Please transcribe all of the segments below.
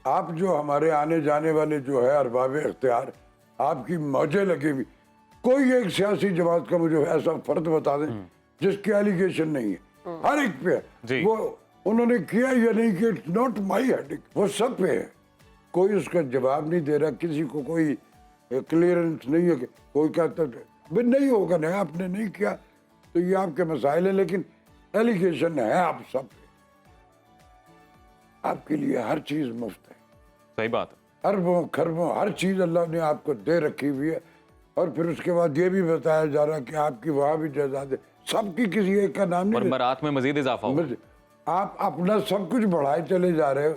आप जो हमारे आने जाने वाले जो है अरबाब इख्तियार, आपकी मौजें लगी हुई, कोई एक सियासी जमात का मुझे ऐसा फर्द बता दें जिसकी एलिगेशन नहीं है, हर एक पे है। वो उन्होंने किया या नहीं किया, इट्स नॉट माई हेडिक, वो सब पे है। कोई उसका जवाब नहीं दे रहा, किसी को कोई क्लियरेंस नहीं है। कोई कहता भाई नहीं होगा, नहीं आपने नहीं किया तो ये आपके मसाइल है, लेकिन एलिगेशन है आप सब पे। आपके लिए हर चीज मुफ्त है। सही बात है। अरबों खरबों हर चीज अल्लाह ने आपको दे रखी हुई है, और फिर उसके बाद ये भी बताया जा रहा है कि आपकी वहां भी जायदाद है, सबकी किसी एक का नाम और नहीं। बरात में मजीद इजाफा हुआ। आप अपना सब कुछ बढ़ाए चले जा रहे हो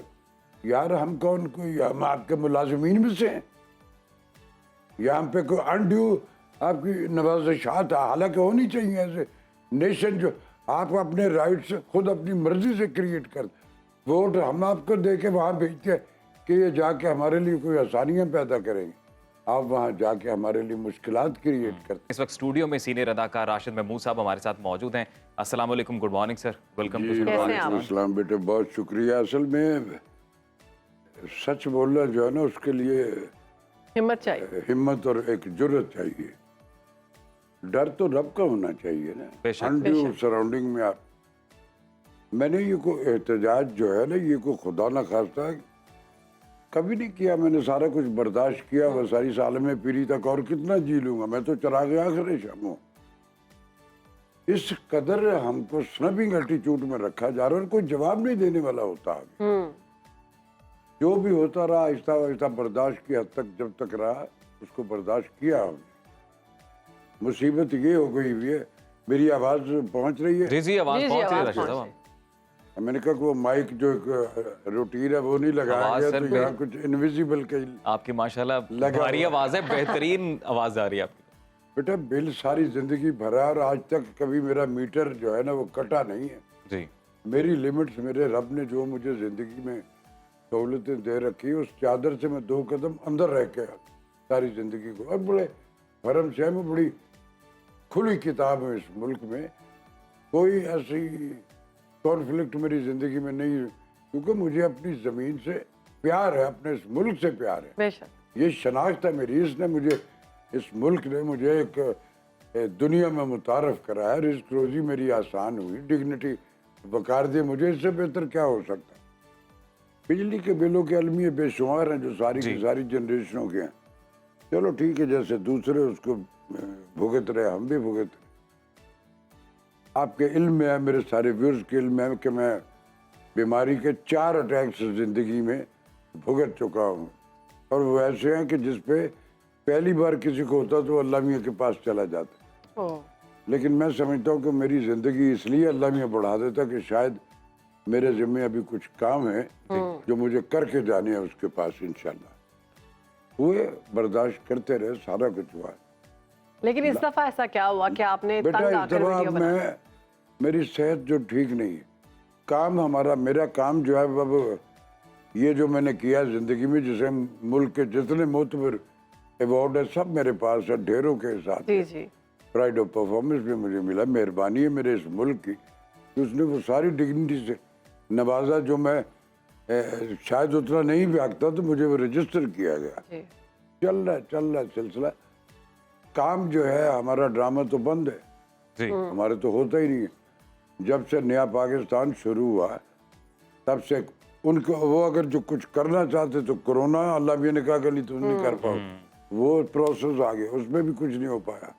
यार। हम कौन, कोई हम आपके मुलाजिमीन में से हैं? यहाँ पे कोई अनड्यू आपकी नवाज़शात हालांकि होनी चाहिए। ऐसे नेशन जो आप अपने राइट्स खुद अपनी मर्जी से क्रिएट कर, वोट हम आपको दे के वहाँ भेजते कि ये जाके हमारे लिए कोई आसानियाँ पैदा करेंगे, आप वहाँ जाके हमारे लिए मुश्किलात क्रिएट करते। इस वक्त स्टूडियो में सीनियर अदाकार राशिद महमूद साहब हमारे साथ मौजूद हैं। अस्सलाम वालेकुम, good morning sir, welcome to अस्सलाम बेटे, बहुत शुक्रिया। असल में सच बोलना जो है ना, उसके लिए हिम्मत चाहिए, हिम्मत और एक जुर्रत चाहिए। डर तो रब का होना चाहिए ना, बेशक। अनड्यू सराउंडिंग में आप। मैंने ये को एहतजाज जो है ना, ये को खुदा न खास्ता कभी नहीं किया। मैंने सारा कुछ बर्दाश्त किया, वह सारी साल में पीरी तक, और कितना जी लूंगा। मैं तो चराग आखिर शाम हूँ। इस कदर हमको स्नबिंग एटीट्यूड में रखा जा रहा है, और कोई जवाब नहीं देने वाला होता आगे। जो भी होता रहा आहिस्ता आहिस्ता बर्दाश्त की हद तक, जब तक रहा उसको बर्दाश्त किया हमने। मुसीबत ये हो गई हुई है, मेरी आवाज पहुंच रही है? जी जी, आवाज पहुंच रही है राशिद साहब। मैंने कहा वो माइक जो एक रूटीन है वो नहीं लगाया गया, तो यहाँ कुछ इनविजिबल का आपकी माशाल्लाह भारी आवाज है, बेहतरीन आवाज आ रही है आपकी। बेटा बिल सारी जिंदगी भरा, और आज तक कभी मेरा मीटर जो है ना वो कटा नहीं है जी। मेरी लिमिट्स, मेरे रब ने जो मुझे जिंदगी में सहूलतें दे रखी, उस चादर से मैं 2 कदम अंदर रह के सारी जिंदगी को, और बड़े भरम से में बड़ी खुली किताब है। इस मुल्क में कोई ऐसी कॉन्फ्लिक्ट मेरी जिंदगी में नहीं है, क्योंकि मुझे अपनी जमीन से प्यार है, अपने इस मुल्क से प्यार है। ये शनाख्त है मेरी। इसने मुझे, इस मुल्क ने मुझे एक दुनिया में मुतारफ करा है। रिस्क रोजी मेरी आसान हुई, डिग्निटी वकार दी मुझे, इससे बेहतर क्या हो सकता है? बिजली के बिलों के अलमिए बेशुमार हैं जो सारी की सारी जनरेशनों के हैं। चलो ठीक है, जैसे दूसरे उसको भुगत रहे, हम भी भुगत रहे। आपके इल्म में है, मेरे सारे व्यूअर्स के इल्म है कि मैं बीमारी के 4 अटैक्स जिंदगी में भुगत चुका हूँ, और वो ऐसे हैं कि जिसपे पहली बार किसी को होता तो अल्लाह मियाँ के पास चला जाता। लेकिन मैं समझता हूँ कि मेरी जिंदगी इसलिए अल्लाह मियाँ बढ़ा देता कि शायद मेरे जिम्मे अभी कुछ काम है जो मुझे करके जाने हैं उसके पास, इंशाल्लाह। हुए, बर्दाश्त करते रहे, सारा कुछ हुआ। लेकिन इस दफा ऐसा क्या हुआ कि आपने बेटा तंग इस आकर दफा वीडियो बनाया? मेरी सेहत जो ठीक नहीं है, काम हमारा, मेरा काम जो है अब ये जो मैंने किया जिंदगी में, जिसे मुल्क के जितने मोतबर अवार्ड है सब मेरे पास है, ढेरों के साथ। जी जी। प्राइड ऑफ परफॉर्मेंस भी मुझे मिला। मेहरबानी है मेरे इस मुल्क की कि उसने वो सारी डिग्निटी से नवाजा जो मैं शायद उतना नहीं भागता, तो मुझे वो रजिस्टर किया गया। चल रहा सिलसिला। काम जो है हमारा, ड्रामा तो बंद है जी। हमारे तो होता ही नहीं है। जब से नया पाकिस्तान शुरू हुआ तब से उनको, वो अगर जो कुछ करना चाहते तो कोरोना, अल्लाह भी ने कहा कि नहीं तुम नहीं कर पाओ, वो प्रोसेस आ गया, उसमें भी कुछ नहीं हो पाया।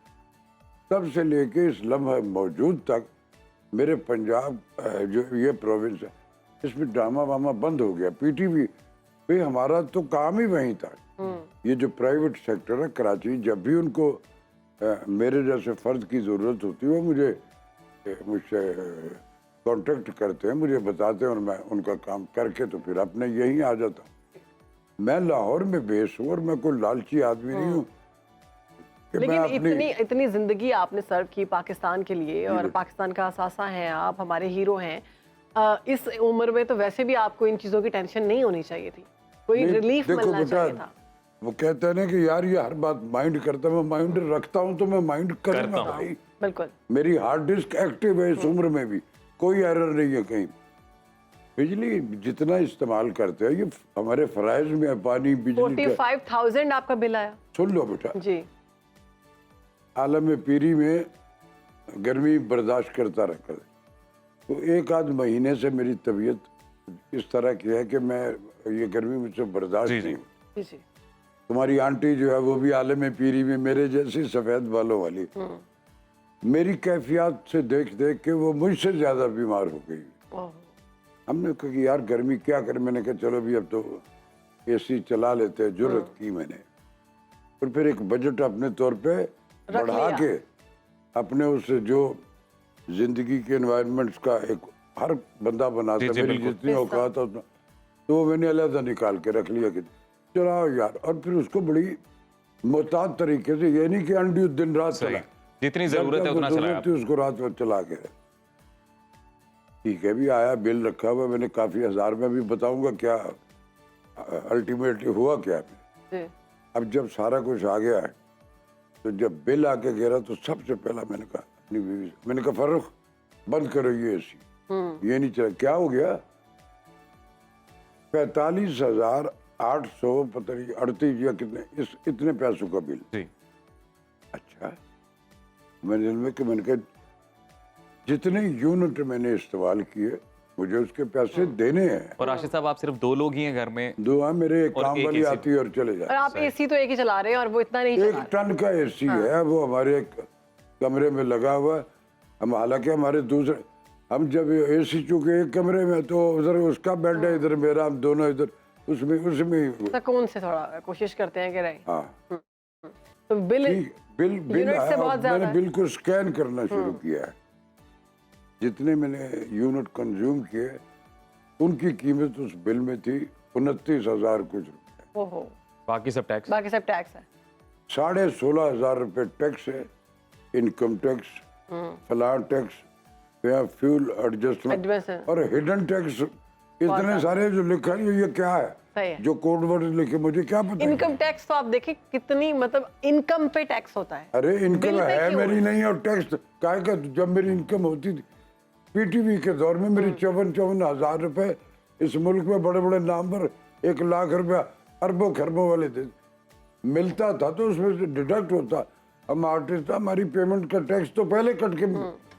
तब से लेके इस लम्हा मौजूद तक मेरे पंजाब जो ये प्रोविंस है, इसमें ड्रामा वामा बंद हो गया। पीटीवी पे हमारा तो काम ही वहीं था। ये जो प्राइवेट सेक्टर है कराची, जब भी उनको मेरे जैसे फर्द की ज़रूरत होती है वो मुझसे कांटेक्ट करते हैं, मुझे बताते हैं, और मैं उनका काम करके तो फिर अपने यहीं आ जाता हूँ। मैं लाहौर में बेस हूँ, और मैं कोई लालची आदमी नहीं हूँ। लेकिन इतनी जिंदगी आपने सर्व की पाकिस्तान के लिए, और पाकिस्तान का असासा हैं आप, हमारे हीरो हैं। इस उम्र में तो वैसे भी आपको इन चीजों की टेंशन नहीं होनी चाहिए थी, कोई रिलीफ मिलना चाहिए था। वो कहते हैं ना कि यार ये हर बात माइंड करता है, मैं माइंड रखता हूँ तो मैं माइंड करूँगा भाई। बिल्कुल, मेरी हार्ड डिस्क एक्टिव है इस उम्र में भी, कोई एरर नहीं है कहीं। बिजली जितना इस्तेमाल करते हैं ये हमारे फराइज में है, पानी बिजली का। 45,000 आपका बिल आया। सुन लो बेटा, जी आलम पीरी में गर्मी बर्दाश्त करता रखा, तो एक आध महीने से मेरी तबीयत इस तरह की है कि मैं ये गर्मी मुझसे बर्दाश्त जी, जी। नहीं। जी जी। तुम्हारी आंटी जो है वो भी आलम पीरी में मेरे जैसी सफेद बालों वाली, मेरी कैफियत से देख देख के वो मुझसे ज्यादा बीमार हो गई। ओह, हमने कहा कि यार गर्मी क्या करे, मैंने कहा चलो भी अब तो एसी चला लेते हैं, जरूरत की मैंने। और फिर एक बजट अपने तौर पे बढ़ा लिया। के अपने उस जो जिंदगी के एनवायरनमेंट्स का एक हर बंदा बनाता जी, है, जी, मेरी बिल्कुल। जितनी औकात है उतना, तो वो मैंने अलग निकाल के रख लिया कि चलाओ यार। और फिर उसको बड़ी मोहतात तरीके से, ये नहीं कि अंडी दिन रात सही, चला, जितनी जरूरत है उतना चलाया थी उसको रात भर चला के। ठीक है, भी आया बिल रखा हुआ मैंने काफी हजार में, भी बताऊंगा क्या अल्टीमेटली हुआ क्या। जी अब जब सारा कुछ आ गया है, तो जब बिल आके गिरा तो सबसे पहला मैंने कहा अपनी बीवी से, मैंने कहा फर्रुख बंद करो ये एसी, ये नहीं चला। क्या हो गया? 45,800 पता नहीं 38 या कितने, इतने पैसों का बिल। जी अच्छा, मैंने कहा जितने यूनिट मैंने इस्तेमाल किए मुझे उसके पैसे देने हैं। और राशिद साहब आप सिर्फ 2 लोग ही हैं घर में। दुआ मेरे एक और काम एक वाली AC आती है और चले और जाए। आप एसी तो एक ही चला रहे हैं और वो इतना नहीं चला एक रहे। टन का एसी है वो हमारे कमरे में लगा हुआ है। हम हालांकि हमारे दूसरे, हम जब एसी चूंकि एक कमरे में, तो उधर उसका बेड है, इधर मेरा, हम दोनों इधर उसमें ही। सुकून से थोड़ा कोशिश करते हैं कि रहे। हाँ तो बिल ठीक, बिल यूनिट से आया, बहुत ज्यादा मैंने है। बिल को स्कैन करना शुरू किया है। जितने मैंने यूनिट कंज्यूम किए उनकी कीमत उस बिल में थी 29,000 कुछ रुपए। ओहो, बाकी सब टैक्स। बाकी सब टैक्स है। 16,500 रुपए टैक्स है, इनकम टैक्स, फलान टैक्स, या फ्यूल एडजस्टमेंट एडवांस और हिडन टैक्स, इतने सारे जो लिखा है ये क्या है, सही है। जो कोड वर्ड लिखे मुझे क्या पता है? इनकम टैक्स तो आप देखिए कितनी, मतलब इनकम पे टैक्स होता है। अरे इनकम बिल पे है क्यों मेरी नहीं, और टैक्स काय का, जब मेरी इनकम होती थी पीटीवी के दौर में मेरी 54 हजार रुपए इस मुल्क में बड़े बड़े नाम पर 1 लाख रुपया अरबों खरबों वाले थे मिलता था, तो उसमें से डिडक्ट होता। हम आर्टिस्ट, हमारी पेमेंट का टैक्स तो पहले कट के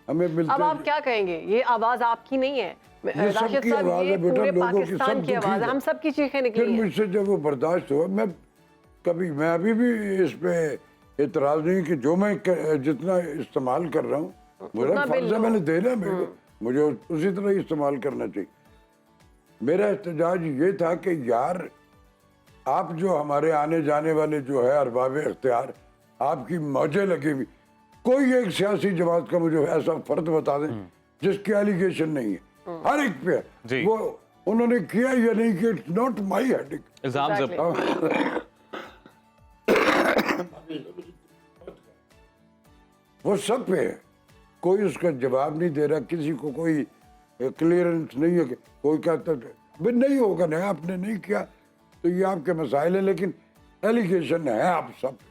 हमें मिलता। अब आप क्या कहेंगे? ये आवाज आपकी नहीं है राशिद सबकी साहब, आवाज ये है बेटा, पूरे लोगों की, पाकिस्तान सब की आवाज है, दुखी हम सबकी चीखें फिर निकली हैं। मुझसे जब वो बर्दाश्त हुआ, मैं अभी भी इस पे एतराज नहीं कि जो मैं जितना इस्तेमाल कर रहा हूँ मेरा उतना बिल फर्ज है, लो। मैंने देना है मेरे को, मुझे उसी तरह ही इस्तेमाल करना चाहिए। मेरा एहतजाज ये था कि यार आप जो हमारे आने जाने वाले जो है अरबाब इख्तियार, आपकी मौजें लगी हुई, कोई एक सियासी जमात का मुझे ऐसा फर्द बता दें जिसकी एलिगेशन नहीं है, हर एक पे जी। है। वो उन्होंने किया या नहीं किया, इट्स नॉट माई हेडिक। इल्जाम जब Exactly. वो सब पे है, कोई उसका जवाब नहीं दे रहा, किसी को कोई क्लियरेंस नहीं है कि कोई कहता है भाई नहीं होगा, नहीं आपने नहीं किया तो ये आपके मसाइल है, लेकिन एलिगेशन है आप सब पे।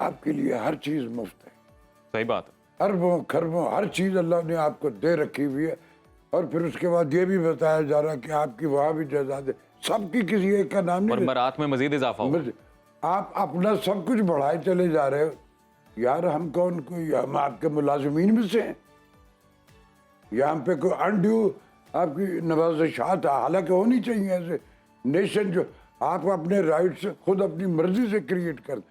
आपके लिए हर चीज मुफ्त है, सही बात है। अरबों खरबों हर चीज अल्लाह ने आपको दे रखी हुई है। और फिर उसके बाद ये भी बताया जा रहा है कि आपकी वहां भी जायदाद है, सबकी किसी एक का नाम और नहीं। बरात में मजीद इजाफा हुआ। आप अपना सब कुछ बढ़ाए चले जा रहे हो यार। हम कौन, कोई हम आपके मुलाजिमीन में से हैं या हम पे कोई अनड्यू आपकी नवाज़िशात हालांकि होनी चाहिए। ऐसे नेशन जो आप अपने राइट्स खुद अपनी मर्जी से क्रिएट कर,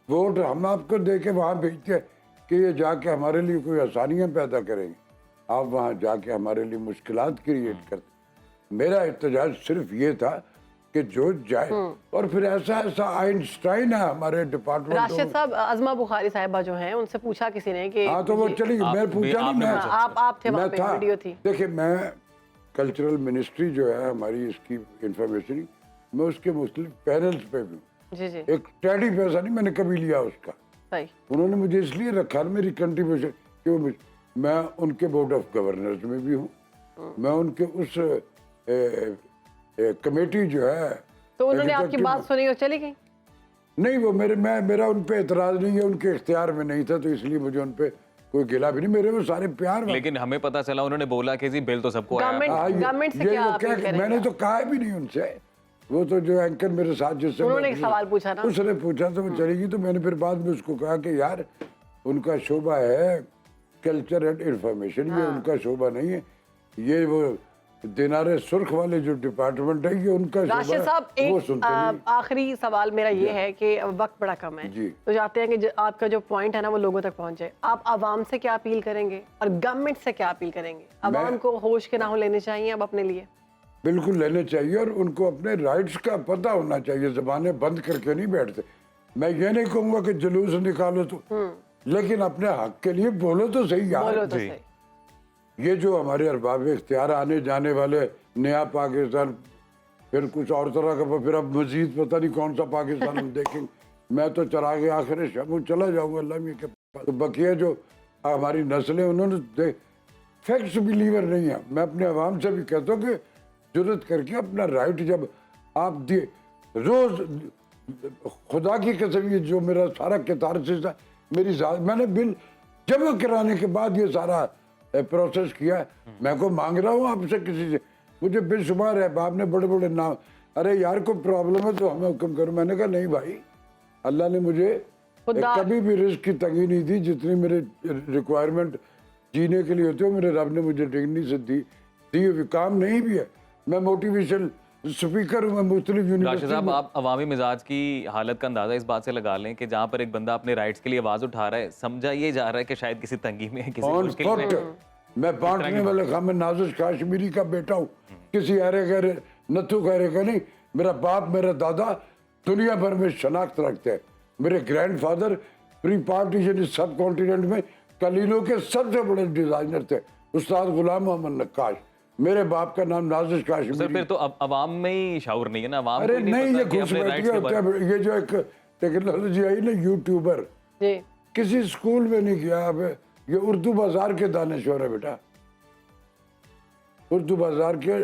वोट हम आपको दे के वहाँ भेजते हैं कि ये जाके हमारे लिए कोई आसानियाँ पैदा करेंगे, आप वहाँ जाके हमारे लिए मुश्किलात क्रिएट करते। मेरा एहतजाज सिर्फ ये था कि जो जाए, और फिर ऐसा आइंस्टाइन है हमारे डिपार्टमेंट। राशिद साहब, अज़मा बुखारी साहिबा जो हैं, उनसे पूछा किसी ने कि हाँ तो वो चली गई, मैं पूछा नहीं, आपने मैं पूछा। आप थे वहाँ मैं पे, था। वीडियो थी। देखिए मैं कल्चरल मिनिस्ट्री जो है हमारी, इसकी इंफॉर्मेशन, मैं उसके मुख्तलिफ पैनल्स पे भी हूँ। जी जी, एक टेडी पैसा नहीं मैंने कभी लिया उसका, सही। उन्होंने मुझे इसलिए रखा ना मेरी कंट्रीब्यूशन कि मैं उनके बोर्ड ऑफ गवर्नर्स में भी हूँ, मैं उनके उस कमेटी जो है। तो उन्होंने आपकी executive- बात सुनी और चली गई? नहीं, वो मेरा उन पे एतराज नहीं है, उनके इख्तियार में नहीं था, तो इसलिए मुझे उन पे कोई गिला भी नहीं, मेरे वो सारे प्यार वाले। लेकिन हमें पता चला उन्होंने बोला कि जी बिल तो सबको आया। गवर्नमेंट से क्या अपील करेंगे? मैंने तो कहा भी नहीं उनसे, वो तो जो एंकर मेरे साथ जिससे उन्होंने एक सवाल पूछा ना, उसने पूछा तो वो चलेगी, तो मैंने फिर बाद में उसको कहा कि यार उनका शोभा है कल्चर एंड इंफॉर्मेशन, ये उनका शोभा नहीं है, ये वो दिनारे सुर्ख वाले जो डिपार्टमेंट है ये उनका राशिद शोभा साहब है, वो एक सुनते नहीं। आखिरी सवाल मेरा ये है कि वक्त बड़ा कम है, जी। तो चाहते हैं कि आपका जो पॉइंट है ना वो लोगों तक पहुंचे। आप आवाम से क्या अपील करेंगे और गवर्नमेंट से क्या अपील करेंगे? आवाम को होश के नाहों लेने चाहिए अब अपने लिए? बिल्कुल लेने चाहिए, और उनको अपने राइट्स का पता होना चाहिए, जबानें बंद करके नहीं बैठते। मैं ये नहीं कहूंगा कि जुलूस निकालो तो, लेकिन अपने हक के लिए बोलो तो सही यार। बोलो तो जी। सही। ये जो हमारे अरबाब इख्तियार आने जाने वाले नया पाकिस्तान, फिर कुछ और तरह का, फिर अब मजीद पता नहीं कौन सा पाकिस्तान हम देखेंगे। मैं तो चला के आखिर शब चला जाऊंगा अल्लाह के पास। तो बकिया जो हमारी नस्लें उन्होंने फैक्ट्स बिलीवर नहीं है। मैं अपने आवाम से भी कहता हूँ कि जुर्रत करके अपना राइट जब आप दिए, रोज खुदा की कसम ये जो मेरा सारा कितारसिस है, मेरी मैंने बिल जमा कराने के बाद ये सारा प्रोसेस किया है। मैं को मांग रहा हूँ आपसे किसी से, मुझे बेशुमार है, आपने बड़े बड़े नाम, अरे यार कोई प्रॉब्लम है तो हमें हुक्म करो। मैंने कहा नहीं भाई, अल्लाह ने मुझे कभी भी रिस्क की तंगी नहीं दी, जितनी मेरे रिक्वायरमेंट जीने के लिए होते हो मेरे रब ने मुझे डिग्नी से दी हुई। काम नहीं भी है, मैं मोटिवेशन स्पीकर हूँ, मैं मुख्तलिफ राशिद यूनिवर्सिटी साहब, आप अवामी मिजाज की हालत का अंदाजा इस बात से लगा लें कि जहाँ पर एक बंदा अपने राइट्स के लिए आवाज उठा रहा है, समझा ये जा रहा है कि शायद किसी तंगी में, किसी मुश्किल में। मैं बांटने वाले खा, मैं नाजिश काश्मीरी का बेटा हूँ, किसी अरे गहरे नथु गहरे का नहीं। मेरा बाप मेरा दादा दुनिया भर में शनाख्त रखते हैं। मेरे ग्रैंडफादर प्री पार्टीशन इस सब कॉन्टिनेंट में कलीलों के सबसे बड़े डिजाइनर थे, उस्ताद गुलाम मोहम्मद नक्काश। मेरे बाप का नाम नाजिश सर काश्मीरी। फिर तो अब अवाम में ही शाउर नहीं है ना, अवाम अरे को ही नहीं, पता ये कि अपने घुसपैठिए राइट्स के होते बारे में। हैं। ये जो एक टेक्नोलॉजी आई ना यूट्यूबर, जी। किसी स्कूल में नहीं किया। अब ये उर्दू बाजार के दानिश्वर है बेटा, उर्दू बाजार के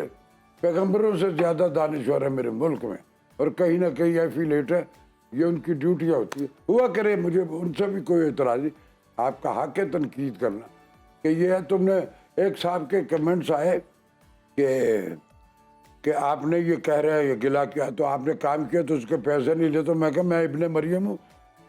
पैगंबरों से ज्यादा दानिश्वर है मेरे मुल्क में, और कहीं ना कहीं एफिलेट है, ये उनकी ड्यूटियाँ होती है। हुआ करे, मुझे उनसे भी कोई एतराज नहीं, आपका हक है तनकीद करना कि ये है। तुमने एक साहब के कमेंट्स आए कि आपने ये कह रहे हैं ये गिला किया, तो आपने काम किया तो उसके पैसे नहीं ले। तो मैं कहा मैं इब्ने मरियम हूँ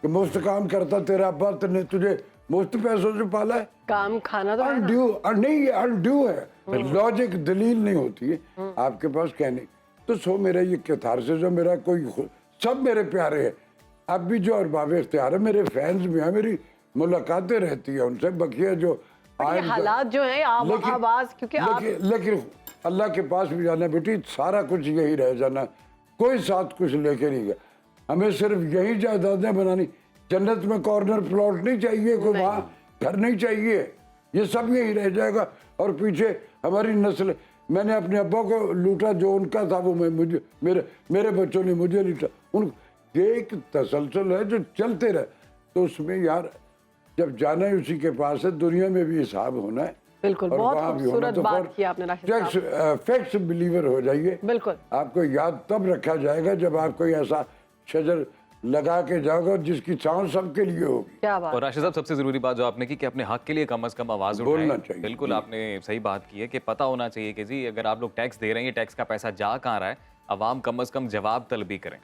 कि मुफ्त काम करता, तेरा अब्बा ने तुझे मुफ्त पैसों से पाला है? काम खाना तो है ना। अनड्यू नहीं, ये अनड्यू है, लॉजिक दलील नहीं होती है आपके पास कहने। तो सो मेरा ये कितार से जो मेरा कोई सब मेरे प्यारे हैं। अब भी जो अरबाब इख्तियार है मेरे फैंस भी हैं, मेरी मुलाकातें रहती है उनसे। बकिया जो ये हालात जो है आवाज, क्योंकि आप लेकिन अल्लाह के पास भी जाना बेटी, सारा कुछ यही रह जाना, कोई साथ कुछ लेके नहीं गया। हमें सिर्फ यही जायदादें बनानी, जन्नत में कॉर्नर प्लॉट नहीं चाहिए, कोई वहाँ घर नहीं चाहिए, ये सब यही रह जाएगा। और पीछे हमारी नस्ल, मैंने अपने अब्बा को लूटा, जो उनका था वो मैं मुझे मेरे बच्चों ने मुझे लूटा। उन ये एक तसलसल है जो चलते रहे। तो उसमें यार जब जाना है उसी के पास है, दुनिया में भी हिसाब होना है। बिल्कुल, और बहुत वहाँ भी होना। खूबसूरत तो बात की आपने राशिद साहब। फैक्ट्स बिलीवर हो जाइए। बिल्कुल। आपको याद तब रखा जाएगा जब आप कोई ऐसा शजर लगा के जाओगे जिसकी छांव सबके लिए होगी। क्या बात। और राशिद साहब, सबसे जरूरी बात जो आपने की कि अपने हक के लिए कम से कम आवाज बोलना उठाएं। चाहिए। बिल्कुल आपने सही बात की है कि पता होना चाहिए कि जी अगर आप लोग टैक्स दे रहे हैं, ये टैक्स का पैसा जा कहाँ रहा है, अवाम कम से कम जवाब तलबी करें।